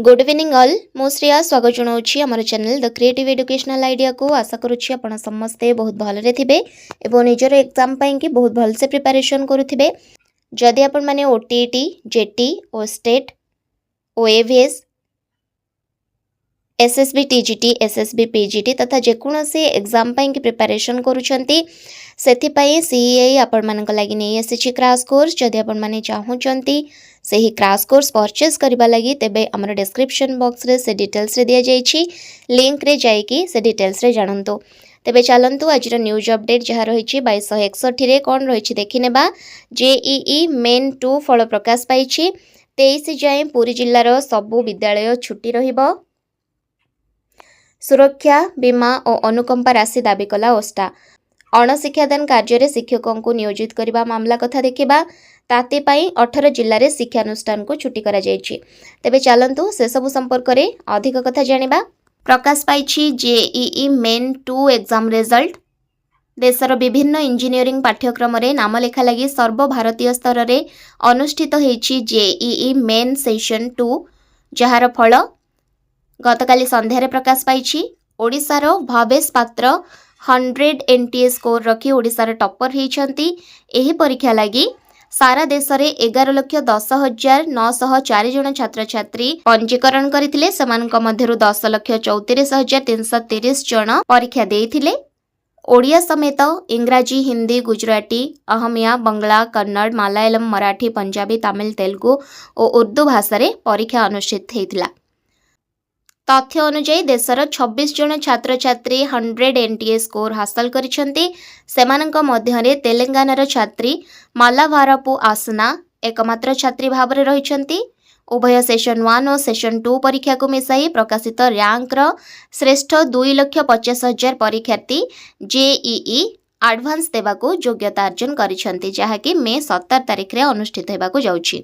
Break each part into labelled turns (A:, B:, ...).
A: Good evening all मो श्रेया स्वागत जनाऊँगी आम channel the creative educational idea को आशा करुच्ची आप समस्ते बहुत भलरे थे और निजर एग्जाम कि बहुत भलसे प्रिपरेशन करुवे जदि आपण मैंने ओटीईटी जेटी ओ state OAVS SSB TGT SSB PGT तथा जेकोसी एग्जाम की प्रिपरेशन करुँच से सीआई आपण मान लगी नहीं आसी क्रैश कोर्स जदि आपण मैंने चाहूँगी से ही क्रैश कोर्स परचेज करबा लगी तेबे हमर डिस्क्रिप्शन बॉक्स रे से डिटेल्स रे दिया जाइछि लिंक रे जाइकी से डिटेल्स रे जानंतु तेबे चलंतु आज न्यूज अपडेट जहाँ रही 2261 रे कौन रही देखिनेबा जेईई मेन 2 फल प्रकाश पाई 23 जाए पुरी जिल्लार सबु विद्यालय छुट्टी रहिबो सुरक्षा बीमा और अनुकंपा राशि दाबी कला ओस्टा अणशिक्षादान कार्य शिक्षकों को नियोजित करने मामला कथा देखा ताते 18 जिले शिक्षानुष्ठान को छुट्टी करा जायछि तेबे चलंतु से सब संपर्क में अधिक कथा जानिबा प्रकाश पाई जेईई मेन 2 एग्जाम रिजल्ट देशर विभिन्न इंजीनियरिंग पाठ्यक्रम रे नाम लेखा लगी सर्वभारतीय स्तर में अनुष्ठित होईछि जेईई मेन सेशन 2 जहार फल गतकाली संध्यारे प्रकाश पाई ओडिशार भावेश पात्र 100 एनटीए स्कोर रखी ओडिशार टॉपर होइछंती एही परीक्षा लगी सारा देश में 11,10,904 जन छात्र छात्री पंजीकरण करथिले समानक मध्यरु 10,34,330 जन परीक्षा देइथिले ओडिया समेत इंग्राजी हिंदी गुजराती अहमिया बंगला कन्नड़ मलयालम मराठी पंजाबी तमिल तेलुगु और उर्दू भाषा रे परीक्षा अनुष्ठित होइथिला तथ्य अनुसार देशर 26 जन छात्र छात्री 100 एनटीए स्कोर हासिल करिसेंती सेमानक मध्यरे तेलंगानार छात्री मालावारपु आसना एकमात्र छात्री भाव में रहिसेंती उभय सेशन 1 और सेशन 2 परीक्षा को मिसाई प्रकाशित रैंक श्रेष्ठ 2,50,000 परीक्षार्थी जेईई एडवांस देवाको योग्यता अर्जन करिसेंती जहाँकि मे 17 तारिख रे अनुष्ठित होबाको जाउछि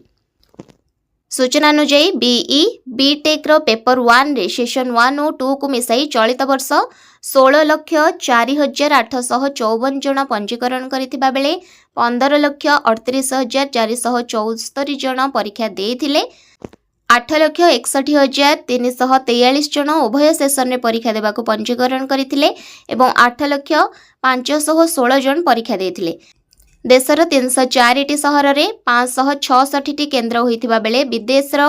A: सूचना अनुसार बीई बीटेक पेपर 1 रे सेशन 1 और 2 को मिसाई चलित वर्ष 16,04,854 जन पंजीकरण करथिबा बेले 15,38,474 जन परीक्षा देइथिले 8,61,343 जन उभय सेशन रे परीक्षा देबाको पंजीकरण करथिले एवं 8,516 जन परीक्षा देइथिले देशर 304 सहर में 566 केन्द्र होइथिबा बेले विदेशर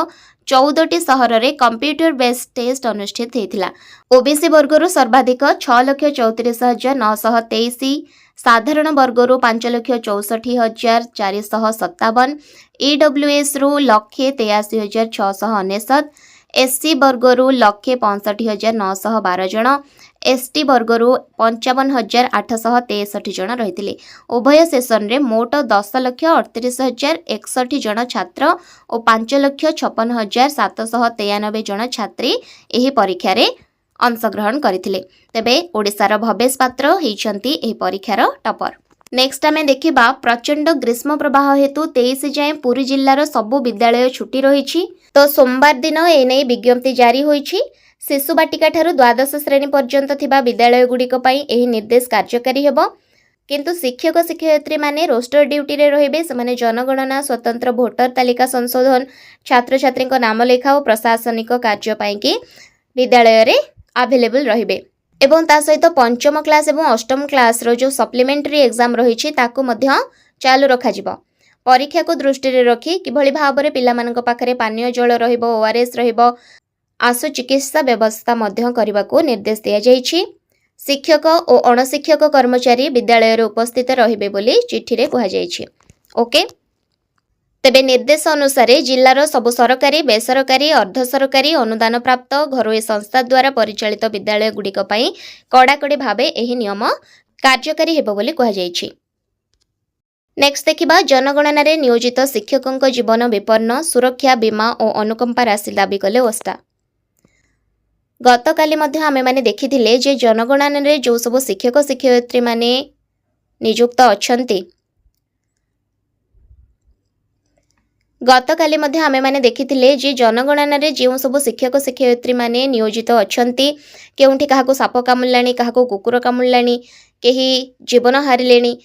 A: 14 सहर में कंप्यूटर बेस्ड टेस्ट अनुष्ठित होता ओबीसी वर्गर सर्वाधिक 6,34,923 साधारण वर्गर 5,64,457 ईडब्ल्यूएस रु 1,83,699 एससी वर्गर 1,65,912 जन एसटी वर्गर 55,863 जन रही उभय सेशन रे मोट 10,38,061 जन छात्र और 5,56,793 जन छात्री एही परीक्षा रे अंशग्रहण करथिले तेबे ओडिशार भवेश पात्र होइछंती एही परीक्षार टॉपर नेक्स्ट आमे देखिबा प्रचंड ग्रीष्म प्रवाह हेतु 23 जाए पुरी जिल्लार सबु विद्यालय छुट्टी रही तो सोमवार दिन एने विज्ञप्ति जारी होइछि शिशु बाटिका ठारू द्वादश श्रेणी पर्यंत थिबा विद्यालय गुड़िक पई एही निर्देश कार्यकारी हेबो किंतु शिक्षक शिक्षयित्री माने रोस्टर ड्यूटी रे रहिबे से जनगणना स्वतंत्र भोटर तालिका संशोधन छात्र छात्री नाम लेखा और प्रशासनिक कार्य पई कि विद्यालय रे अवेलेबल रहिबे एवं ता सहित पंचम क्लास एवं अष्टम क्लास रो जो सप्लीमेंटरी एग्जाम रही ताकू मध्य चालू रखा जिवो परीक्षा को दृष्टि रे रखी किभली भाव में पिलामानक पाखरे पानीय जल रहिबो ओआरएस रहिबो आशु चिकित्सा व्यवस्था मध्य करने को निर्देश दिया जाइछि शिक्षक और अणशिक्षक कर्मचारी विद्यालय रे उपस्थित रहिबे बोली चिठी रे कहा जाइछि ओके तेबे निर्देश अनुसार जिल्लार सबु सरकारी बेसरकारी अर्ध सरकारी अनुदान प्राप्त घरोई संस्था द्वारा परिचालित विद्यालय गुड़िक पई कड़ाकड़ी भावे एही नियम कार्यकारी हेबो बोली कहा जाइछि नेक्स्ट देखिबा जनगणना रे नियोजित शिक्षकों जीवन विपन्न सुरक्षा बीमा और अनुकंपा राशि दाबी कले ओस्टा गतकाली मध्य आमे माने देखिथिले जे जनगणना रे जो सब शिक्षक शिक्षयित्री माने नियुक्त अछंती गतकाली मध्य आमे माने देखिथिले जे जनगणना रे जो सब शिक्षक शिक्षयित्री माने नियोजित अछंती केउंठी काहाको साप कामुलाणी काहाको कुकुर कामुलाणी केही जीवन हारिलेणी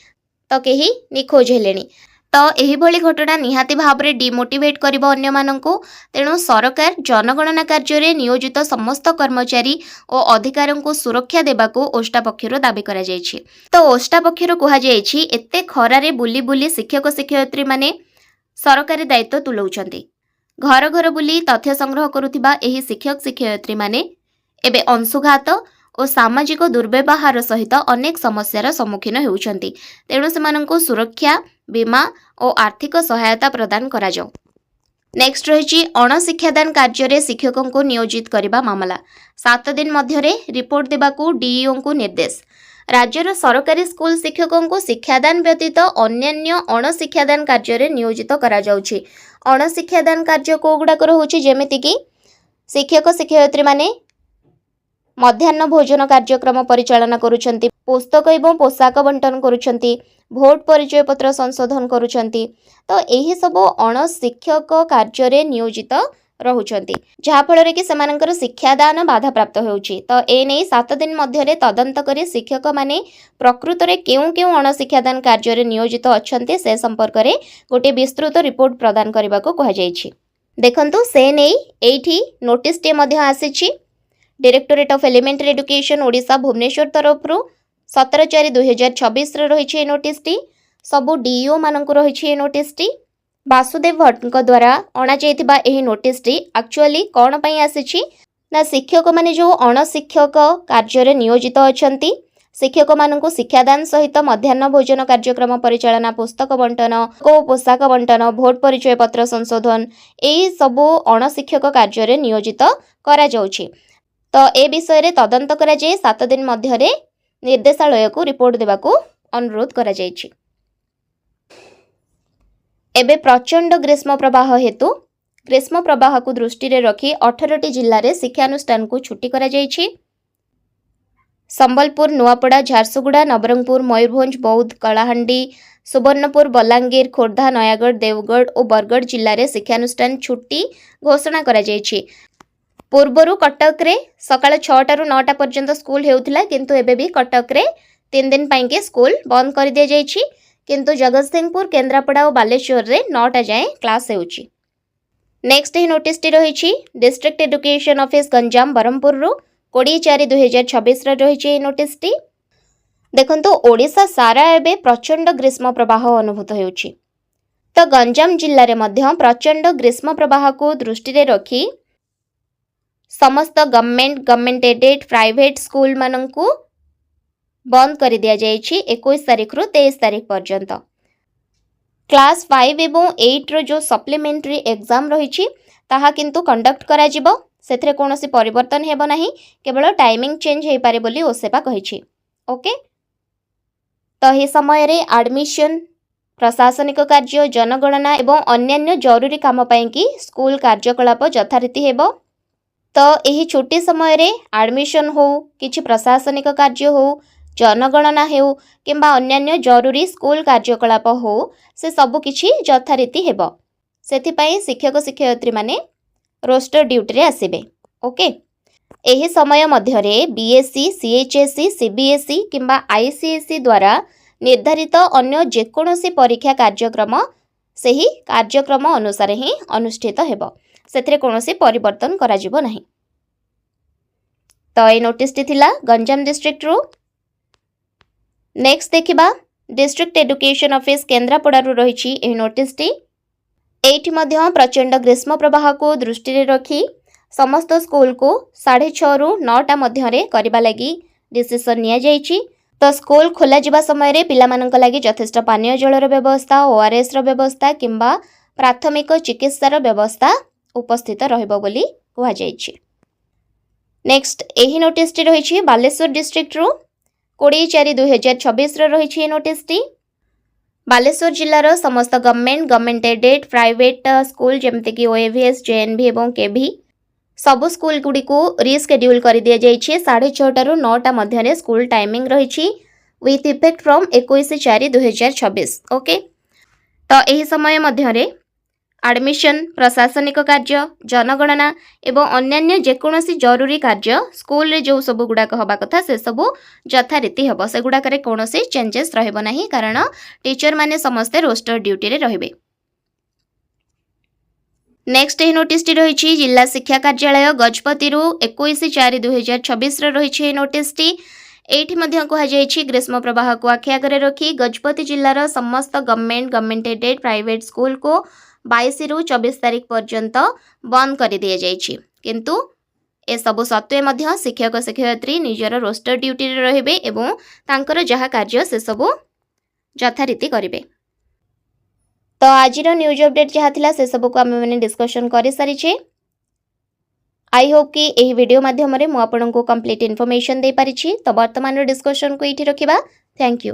A: तो केही निखोज हेलेणी तो एहिभଳି घटना निहाती भावरे डिमोटिवेट करिबो अन्य माननकु। तेणु सरकार जनगणना कार्य नियोजित समस्त कर्मचारी और अधिकारों सुरक्षा देबाकू ओष्टा पक्षर दाबी करा जायछि। तो ओष्टा पक्षर कहा जायछि एते खरारे बुली बुली शिक्षक शिक्षयित्री माने सरकारी दायित्व तुलाउछन्ति। घर घर बुली तथ्य संग्रह करुथिबा एही शिक्षक शिक्षयित्री माने एबे अंशुघात और सामाजिक दुर्व्यवहार सहित अनेक समस्यार सम्मुखीन हेउछन्ति। तेणु सेमानंकु सुरक्षा बीमा और आर्थिक सहायता प्रदान करा जाऊ। नेक्स्ट रही अणशिक्षादान कार्य शिक्षकों को नियोजित करने मामला 7 दिन मध्य रिपोर्ट देबाकू डीईओ को निर्देश। राज्यर सरकारी स्कूल शिक्षकों को शिक्षादान व्यतीत अन्यान्य अणशिक्षादान कार्य नियोजित करा जाउछि। अणशिक्षादान कार्य को गुड़ाकर होछि जेमिति कि शिक्षक शिक्षयित्री माने मध्याह्न भोजन कार्यक्रम परिचालना करुछन्ति, पुस्तक एवं पोशाक बंटन करुछन्ति, भोट परिचय पत्र संशोधन करुछन्ति। तो यही सब अणशिक्षक कार्य नियोजित रहुछन्ति जहाँफल कि सेमानंकर शिक्षादान बाधा प्राप्त होउछि। तो एने 7 दिन मध्य तदंत करी शिक्षक माने प्रकृत रे केउ केउ अणशिक्षादान कार्य नियोजित अछन्ति से संपर्क रे गोटे विस्तृत रिपोर्ट प्रदान करबाको कहा जायछि। देखंतु से नै एठी नोटिस टे मध्य आसीछि। Directorate of elementary education Odisha Bhubaneswar तरफ 17/4/2026 रही नोटिस टी। सबु डीईओ मानकु रही नोटिस टी। वासुदेव भट्ट द्वारा अणा जाइथिबा एही नोटिस टी एक्चुअली कौन पई आसीछि ना शिक्षक माने जो अणशिक्षक कार्य नियोजित अछंती शिक्षक मानकु शिक्षादान सहित मध्याह्न भोजन कार्यक्रम परिचालना, पुस्तक बंटन को पोशाक बंटन, भोट परिचय पत्र संशोधन एही सबु अणशिक्षक कार्य नियोजित करा जाउछि। तो ए विषय रे तदंत करा जाय 7 दिन मध्य निर्देशालय को रिपोर्ट देबाकू अनुरोध करा जायछि। एबे प्रचंड ग्रीष्म प्रवाह हेतु ग्रीष्म प्रवाह को दृष्टि रे रखी 18टी जिल्ला रे शिक्षानुष्ठान को छुट्टी करा जायछि। संबलपुर, नुआपड़ा, झारसुगुड़ा, नवरंगपुर, मयूरभंज, बौद्ध, कलाहांडी, सुवर्णपुर, बलांगीर, खोर्धा, नयागढ़, देवगढ़ और बरगढ़ जिल्ला रे शिक्षानुष्ठान छुट्टी घोषणा करा जायछि। पूर्वरु कटक रे सकाळ 6टा रु 9टा पर्यंत स्कूल हेउथिला, किंतु एबे भी कटक रे 3 दिन पई के स्कूल बंद कर दिया जायछि। किंतु जगतसिंहपुर, केन्द्रापड़ा और बालेश्वर रे 9टा जाए क्लास हेउछि। नेक्स्ट ही नोटिस टी रही district education office Ganjam Berhampur रु 20/4/2026 रही नोटिस टी। देखंतु ओडिशा सारा एबे प्रचंड ग्रीष्म प्रवाह अनुभूत हेउछि। तो गंजाम जिल्ला रे मध्य प्रचंड ग्रीष्म प्रवाह को दृष्टि रे रखी समस्त गवर्नमेंट एडेड प्राइवेट स्कूल मानंकु बंद कर दिया जायछि 21 तारिख रु 23 तारिख पर्यंत। क्लास 5 एवं 8 रो जो सप्लीमेंटरी एग्जाम रही ताहा किंतु कंडक्ट करा जिवो। सेथरे कोनोसी परिवर्तन हेबो नाही, केवल टाइमिंग चेंज हेई पारे बोली ओसेपा कहिछि। ओके, तो हे समय रे एडमिशन, प्रशासनिक कार्य, जनगणना एवं अन्यान्य जरूरी काम पई कि स्कूल कार्यकलाप यथारीति हेबो। तो यही छुट्टी समय रे एडमिशन हो, किछि प्रशासनिक कार्य हो, जनगणना हो किंबा अन्यान्य जरूरी स्कूल कार्यकलाप हो, से सबु किछि यथारीति हेबो। सेथिपई शिक्षक शिक्षयित्री माने रोस्टर ड्यूटी रे आसीबे। ओके, एही समय मध्यरे बीएससी, सीएचएससी, सीबीएसई किंबा आईसीएसई द्वारा निर्धारित अन्य जेकोनोसी परीक्षा कार्यक्रम सेही कार्यक्रम अनुसार ही अनुष्ठित हेबो। सेथरे कोनोसी परिवर्तन करा जिवो नाही। तो ए नोटिस टी थिला गंजाम डिस्ट्रिक्ट रो। नेक्स्ट देखिबा डिस्ट्रिक्ट एजुकेशन ऑफिस केन्द्रापड़ा रु रही एही नोटिस टी। एठी मध्य प्रचंड ग्रीष्म प्रवाह को दृष्टि रे रखी समस्त स्कूल को 6:30 रु 9टा मध्य करबा लागि डिसिजन निया जायछि। तो स्कूल खोला जिबा समय रे पिला मानक लागि यथेष्ट पानीय जलर व्यवस्था, ओआरएस रो व्यवस्था किंबा प्राथमिक चिकित्सार व्यवस्था उपस्थित रहइबो बोली कहा जायछि। नेक्स्ट एही नोटिस टी रही बालेश्वर डिस्ट्रिक्ट रु 20/4/2026 रही नोटिस टी। बालेश्वर जिल्लार समस्त गवर्नमेंट एडेड प्राइवेट स्कूल जेमते कि ओएवीएस, जेएनवी एवं केभी सबु स्कूल गुडी को रिस्केड्यूल कर दिया जायछि। 6:30 रु 9टा मध्य स्कूल टाइमिंग रही विथ इफेक्ट फ्रॉम 21/4/2026। ओके, तो यही समय मध्य ଆଡମିସନ୍, ପ୍ରଶାସନିକ କାର୍ଯ୍ୟ, ଜନଗଣନା ଏବଂ ଅନ୍ୟାନ୍ୟ ଯେକୌଣସି ଜରୁରୀ କାର୍ଯ୍ୟ ସ୍କୁଲରେ ଯେଉଁ ସବୁ ଗୁଡ଼ାକ ହେବା କଥା ସେସବୁ ଯଥାରୀତି ହେବ। ସେଗୁଡ଼ାକରେ କୌଣସି ଚେଞ୍ଜେସ୍ ରହିବ ନାହିଁ କାରଣ ଟିଚରମାନେ ସମସ୍ତେ ରୋଷ୍ଟର ଡ୍ୟୁଟିରେ ରହିବେ। ନେକ୍ସଟ ଏହି ନୋଟିସଟି ରହିଛି ଜିଲ୍ଲା ଶିକ୍ଷା କାର୍ଯ୍ୟାଳୟ ଗଜପତିରୁ 21/4/2026 ରହିଛି ଏହି ନୋଟିସଟି। ଏଇଠି ମଧ୍ୟ କୁହାଯାଇଛି ଗ୍ରୀଷ୍ମ ପ୍ରବାହକୁ ଆଖି ଆଗରେ ରଖି ଗଜପତି ଜିଲ୍ଲାର ସମସ୍ତ ଗଭର୍ଣ୍ଣମେଣ୍ଟ ଏଡେଡ୍ ପ୍ରାଇଭେଟ ସ୍କୁଲକୁ 22ରୁ 24 ତାରିଖ ପର୍ଯ୍ୟନ୍ତ ବନ୍ଦ କରିଦିଆଯାଇଛି। କିନ୍ତୁ ଏସବୁ ସତ୍ତ୍ୱେ ମଧ୍ୟ ଶିକ୍ଷକ ଶିକ୍ଷୟିତ୍ରୀ ନିଜର ରୋଷ୍ଟର ଡ୍ୟୁଟିରେ ରହିବେ ଏବଂ ତାଙ୍କର ଯାହା କାର୍ଯ୍ୟ ସେସବୁ ଯଥାରୀତି କରିବେ। ତ ଆଜିର ନ୍ୟୁଜ୍ ଅପଡେଟ୍ ଯାହା ଥିଲା ସେସବୁକୁ ଆମେମାନେ ଡିସ୍କସନ୍ କରିସାରିଛେ। आई होप कि ଏହି ଭିଡ଼ିଓ ମାଧ୍ୟମରେ ମୁଁ ଆପଣଙ୍କୁ କମ୍ପ୍ଲିଟ୍ ଇନଫର୍ମେସନ୍ ଦେଇପାରିଛି। ତ ବର୍ତ୍ତମାନର ଡିସ୍କସନ୍କୁ ଏଇଠି ରଖିବା। Thank you.